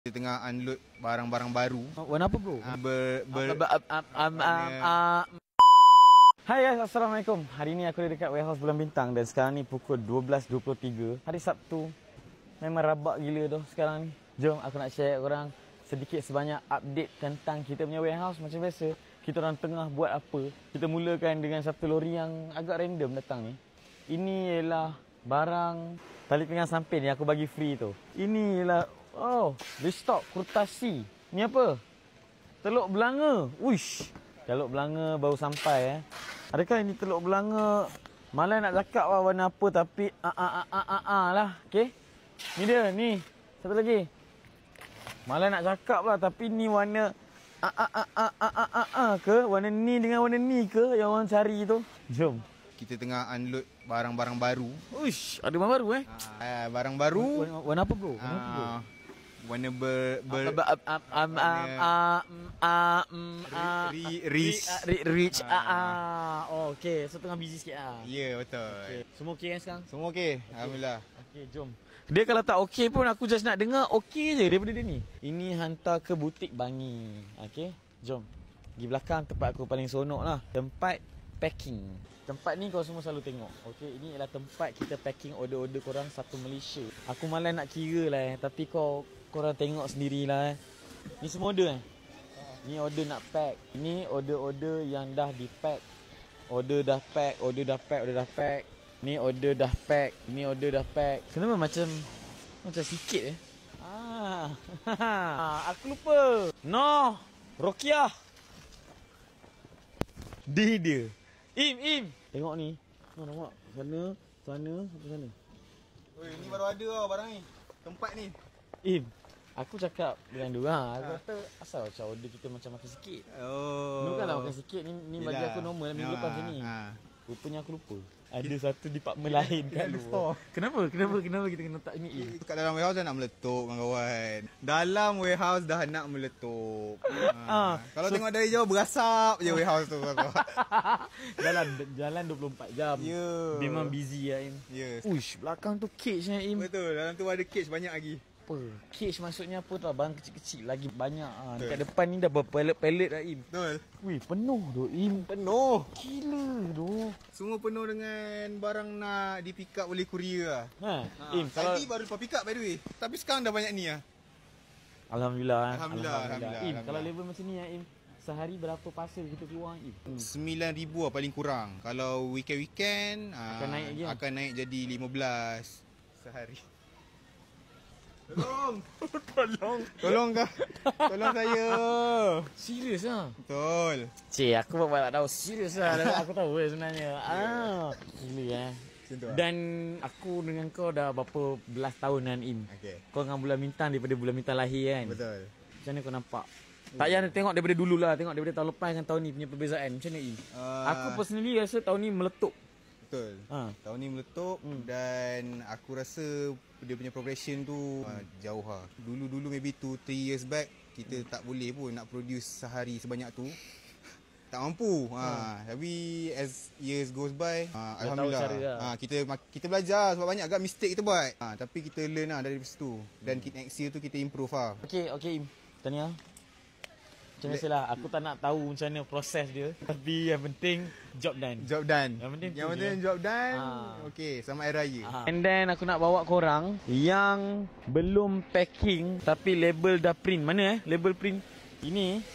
Dia tengah unload barang-barang baru. Warna apa bro? Hai guys, Assalamualaikum. Hari ni aku ada dekat warehouse Bulan Bintang dan sekarang ni pukul 12.23 hari Sabtu. Memang rabak gila tu sekarang ni. Jom aku nak share korang sedikit sebanyak update tentang kita punya warehouse. Macam biasa, kita orang tengah buat apa. Kita mulakan dengan satu lori yang agak random datang ni. Ini ialah barang tali pinggang samping yang aku bagi free tu. Ini ialah restock kurtasi. Ni apa? Teluk Belanga. Uish. Teluk Belanga baru sampai Adakah ini teluk Belanga? Malah nak cakap warna apa tapi lah. Okey. Ni dia ni. Satu lagi. Malah nak cakap lah tapi ni warna ke? Warna ni dengan warna ni ke yang orang cari tu? Jom. Kita tengah unload barang-barang baru. Uish, ada barang baru Barang baru. Warna apa bro? Warna apa bro? Warna rich. Okey, so tengah busy sikit Ya, betul. Okay. Semua okey kan sekarang? Semua okey. Alhamdulillah. Okey, jom. Dia kalau tak okey pun aku just nak dengar okey je daripada dia ni. Ini hantar ke butik Bangi. Okey, jom. Pergi belakang tempat aku paling seronok lah. Tempat packing. Tempat ni kau semua selalu tengok. Okey, ini ialah tempat kita packing order-order korang satu Malaysia. Aku malas nak kira lah tapi korang tengok sendirilah Ni semua order Ni order nak pack. Ini order-order yang dah di pack. Order dah pack. Ni order dah pack. Ni order dah pack. Kenapa macam sikit aku lupa. No, Rokiah. Dia. Im. Tengok ni. Nampak? Sana, sampai sana. Oi, ni baru ada barang ni. Tempat ni. Im, aku cakap dengan dia aku kata asal macam order kita macam makan sikit. Ni kan makan sikit ni bagi aku normal minggu lepas macam ni. Rupanya aku lupa. Ada satu department lain kat luar. Kenapa kita kena letak ni? Kat dalam warehouse dah nak meletup kawan. Dalam warehouse dah nak meletup. Kalau tengok dari jauh berasap je warehouse tu. Jalan 24 jam. Ya. Memang busy Im. Ya. Uish, belakang tu cage Im. Betul, dalam tu ada cage banyak lagi. Apa? Cage maksudnya apa tau? Barang kecil-kecil lagi banyak. Dekat depan ni dah berpelet-pelet dah Im. Betul. Wih, penuh tu Im. Penuh. Gila tu. Semua penuh dengan barang nak di pick up oleh courier Im, kalau tadi baru lepas pick up by the way. Tapi sekarang dah banyak ni Alhamdulillah. Alhamdulillah. Im, kalau level macam ni Im, sehari berapa parcel kita keluar Im? 9,000 paling kurang. Kalau weekend akan naik jadi 15 sehari. Tolong saya. Serius Betul. Cik, aku buat tak tahu. Serius aku tahu sebenarnya. Gila Dan aku dengan kau dah berapa belas tahunan Im. Kau dengan Bulan Bintang daripada Bulan Bintang lahir kan. Betul. Macam mana kau nampak? Tak payah tengok daripada dulu lah. Tengok daripada tahun lepas dengan tahun ni punya perbezaan. Macam mana Im? Aku personally rasa tahun ni meletup. Betul. Tahun ni meletup dan aku rasa dia punya progression tu jauh Dulu maybe 2-3 years back kita tak boleh pun nak produce sehari sebanyak tu. Tak mampu. Tapi as years goes by alhamdulillah kita belajar sebab banyak agak mistake kita buat. Tapi kita learn dari situ dan next year tu kita improve Okey Im. Tahniah. Macam biasalah, aku tak nak tahu macam mana proses dia. Tapi yang penting job done. Yang penting job done. Okey, selamat hari raya. And then aku nak bawa korang yang belum packing tapi label dah print. Mana label print? Ini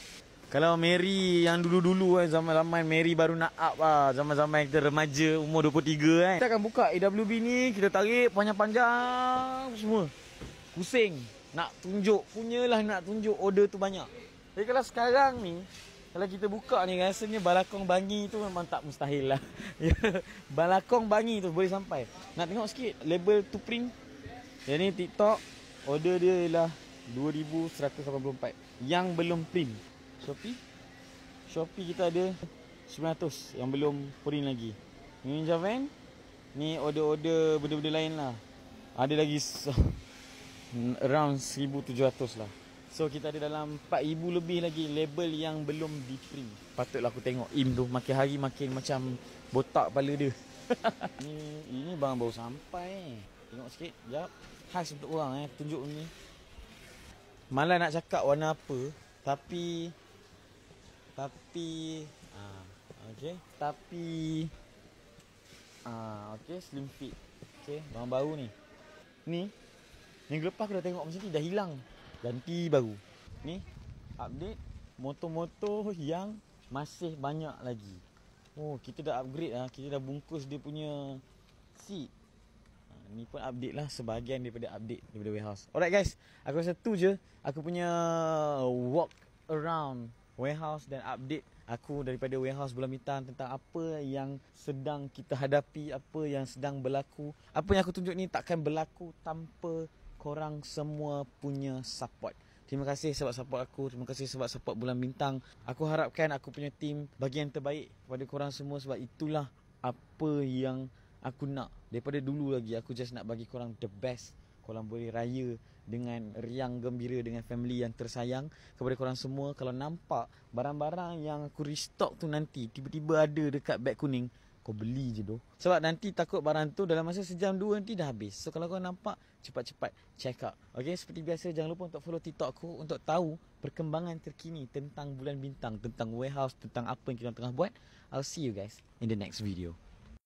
kalau Mary yang dulu-dulu zaman-zaman Mary baru nak up zaman-zaman kita remaja umur 23 Kita akan buka AWB ni, kita tarik panjang-panjang semua. Pusing nak tunjuk order tu banyak. Jadi kalau sekarang ni, kalau kita buka ni rasanya Balakong Bangi tu memang tak mustahil lah. Balakong Bangi tu boleh sampai. Nak tengok sikit label tu print. Yang ni TikTok, order dia ialah 2,184. Yang belum print. Shopee kita ada 900 yang belum print lagi. Ninja Van, ni order-order benda-benda lain lah. Ada lagi around 1,700 lah. So kita ada dalam 4,000 lebih lagi label yang belum di print. Patutlah aku tengok Im tu makin hari makin macam botak kepala dia. Ini barang baru sampai. Tengok sikit, jap. Khas untuk orang tunjuk ni. malas nak cakap warna apa. Tapi okey, okey, slim fit. Okey, barang baru ni. Ni minggu lepas aku dah tengok macam ni, dah hilang. Ganti baru. Ni update motor-motor yang masih banyak lagi. Oh, kita dah upgrade lah. Kita dah bungkus dia punya seat. Ni pun update lah, sebahagian daripada update daripada warehouse. Alright guys, aku rasa tu je aku punya walk around warehouse dan update aku daripada warehouse Bulan Bintang tentang apa yang sedang kita hadapi, apa yang sedang berlaku. Apa yang aku tunjuk ni takkan berlaku tanpa korang semua punya support. Terima kasih sebab support aku. Terima kasih sebab support Bulan Bintang. Aku harapkan aku punya team bagi yang terbaik kepada korang semua, sebab itulah apa yang aku nak. Daripada dulu lagi aku just nak bagi korang the best. Korang boleh raya dengan riang gembira dengan family yang tersayang. Kepada korang semua, kalau nampak barang-barang yang aku restock tu nanti tiba-tiba ada dekat beg kuning, kau beli je doh. Sebab nanti takut barang tu dalam masa sejam dua nanti dah habis. So kalau kau nampak, cepat-cepat check out. Okay, seperti biasa jangan lupa untuk follow TikTok aku untuk tahu perkembangan terkini tentang Bulan Bintang, tentang warehouse, tentang apa yang kita tengah buat. I'll see you guys in the next video.